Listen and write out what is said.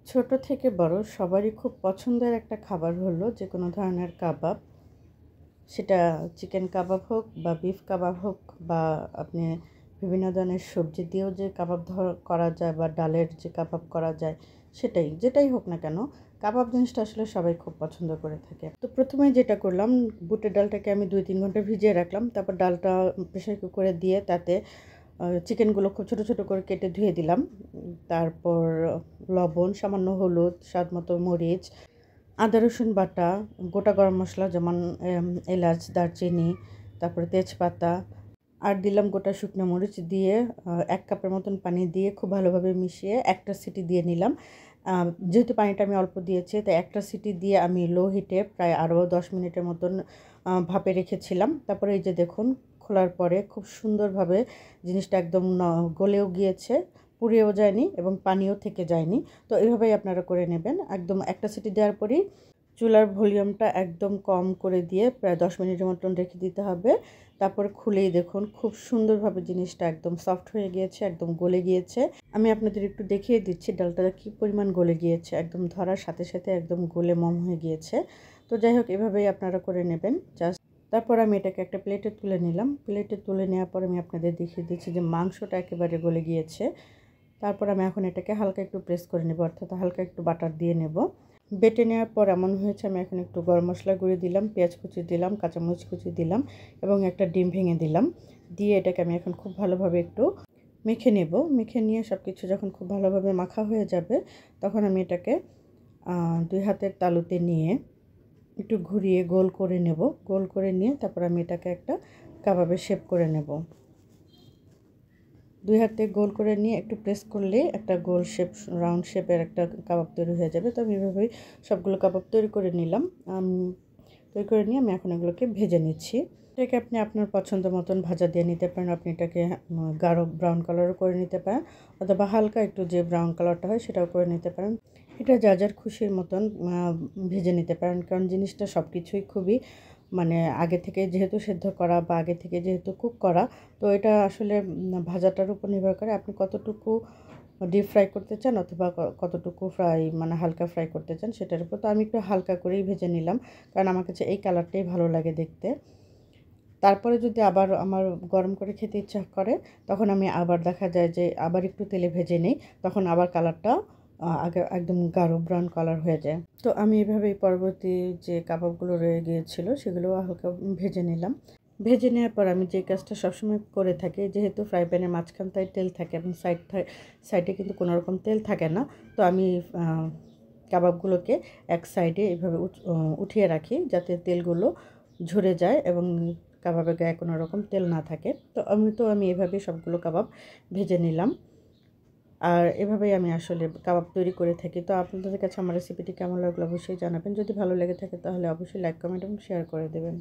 ছোট থেকে বড় সবারই খুব পছন্দের একটা খাবার হলো যে কোনো ধরনের কাবাব। সেটা চিকেন কাবাব হোক বা বিফ কাবাব হোক বা আপনি বিভিন্ন ধরনের সবজি দিয়েও যে কাবাব করা যায় বা ডালের যে কাবাব করা যায়, যেটাই হোক না কেন, কাবাব জিনিসটা আসলে সবাই খুব পছন্দ করে থাকে। তো প্রথমে যেটা করলাম, বুটের ডালটাকে আমি 2-3 ঘন্টা ভিজিয়ে রাখলাম। তারপর ডালটা প্রেসার কুকারে দিয়ে তাতে চিকেনগুলো খুব ছোট ছোট করে কেটে ধুয়ে দিলাম। তারপর লবণ, সামান্য হলুদ, স্বাদ মতো মরিচ, আদা রসুন বাটা, গোটা গরম মশলা যেমন এলাচ, দারচিনি, তারপরে তেজপাতা, আর দিলাম গোটা শুকনো মরিচ দিয়ে 1 কাপের মতন পানি দিয়ে খুব ভালোভাবে মিশিয়ে একটা সিটি দিয়ে নিলাম। যেহেতু পানিটা আমি অল্প দিয়েছি, তাই একটা সিটি দিয়ে আমি লো হিটে প্রায় আরও 10 মিনিটের মতন ভাপে রেখেছিলাম। তারপরে এই যে দেখুন, খোলার পরে খুব সুন্দরভাবে জিনিসটা একদম গলেও গিয়েছে, পুড়েও যায়নি এবং পানিও থেকে যায়নি। তো এভাবেই আপনারা করে নেবেন। একদম একটা সিটি দেওয়ার পরেই চুলার ভলিউমটা একদম কম করে দিয়ে প্রায় 10 মিনিটের মতন রেখে দিতে হবে। তারপরে খুলেই দেখুন খুব সুন্দরভাবে জিনিসটা একদম সফট হয়ে গিয়েছে, একদম গলে গিয়েছে। আমি আপনাদের একটু দেখিয়ে দিচ্ছি ডালটা কী পরিমাণ গলে গিয়েছে। একদম ধরার সাথে সাথে একদম গলে মম হয়ে গিয়েছে। তো যাই হোক, এভাবেই আপনারা করে নেবেন। তারপর আমি এটাকে একটা প্লেটে তুলে নিলাম। প্লেটে তুলে নেওয়ার পর আমি আপনাদের দেখিয়ে দিচ্ছি যে মাংসটা একেবারে গলে গিয়েছে। তারপর আমি এখন এটাকে হালকা একটু প্রেস করে নেব, অর্থাৎ হালকা একটু বাটার দিয়ে নেব। বেটে নেওয়ার পর এমন হয়েছে, আমি এখন একটু গরম মশলা গুঁড়ো দিলাম, পেঁয়াজ কুচি দিলাম, কাঁচামরিচ কুচি দিলাম এবং একটা ডিম ভেঙে দিলাম। দিয়ে এটাকে আমি এখন খুব ভালোভাবে একটু মেখে নেব। মেখে নিয়ে সব কিছু যখন খুব ভালোভাবে মাখা হয়ে যাবে, তখন আমি এটাকে 2 হাতের তালুতে নিয়ে একটু ঘুরিয়ে গোল করে নেব। গোল করে নিয়ে তারপর আমি এটাকে একটা কাবাবের শেপ করে নেব। 2 হাতে গোল করে নিয়ে একটু প্রেস করলে একটা গোল শেপ, রাউন্ড শেপের একটা কাবাব তৈরি হয়ে যাবে। তো আমি এভাবেই সবগুলো কাবাব তৈরি করে নিলাম। তৈরি করে নিয়ে আমি এখন এগুলোকে ভেজে নিচ্ছি। এটাকে আপনি আপনার পছন্দ মতন ভাজা দিয়ে নিতে পারেন। আপনি এটাকে গাঢ় ব্রাউন কালারও করে নিতে পারেন, অথবা হালকা একটু যে ব্রাউন কালারটা হয় সেটাও করে নিতে পারেন। এটা যার যার খুশির মতন ভেজে নিতে পারেন, কারণ জিনিসটা সব কিছুই খুবই মানে আগে থেকে যেহেতু সেদ্ধ করা বা আগে থেকে যেহেতু কুক করা, তো এটা আসলে ভাজাটার উপর নির্ভর করে আপনি কতটুকু ডিপ ফ্রাই করতে চান অথবা কতটুকু ফ্রাই মানে হালকা ফ্রাই করতে চান সেটার উপর। তো আমি একটু হালকা করেই ভেজে নিলাম, কারণ আমার কাছে এই কালারটাই ভালো লাগে দেখতে। তারপরে যদি আবার আমার গরম করে খেতে ইচ্ছা করে, তখন আমি আবার দেখা যায় যে আবার একটু তেলে ভেজে নিই, তখন আবার কালারটা আগে একদম গাঢ় ব্রাউন কালার হয়ে যায়। তো আমি এভাবেই পরবর্তী যে কাবাবগুলো রয়ে গিয়েছিল সেগুলো হালকা ভেজে নিলাম। ভেজে নেওয়ার পর আমি যে কাজটা সবসময় করে থাকি, যেহেতু ফ্রাই প্যানের মাঝখানটায় তেল থাকে এবং সাইডে কিন্তু কোনো রকম তেল থাকে না, তো আমি কাবাবগুলোকে এক সাইডে এভাবে উঠিয়ে রাখি যাতে তেলগুলো ঝরে যায় এবং কাবাবের গায়ে কোনো রকম তেল না থাকে। তো আমি এভাবেই সবগুলো কাবাব ভেজে নিলাম। আর এভাবেই আমি আসলে কাবাব তৈরি করে থাকি। তো আপনাদের কাছে আমার রেসিপিটি কেমন লাগলো অবশ্যই জানাবেন। যদি ভালো লেগে থাকে তাহলে অবশ্যই লাইক, কমেন্ট এবং শেয়ার করে দেবেন।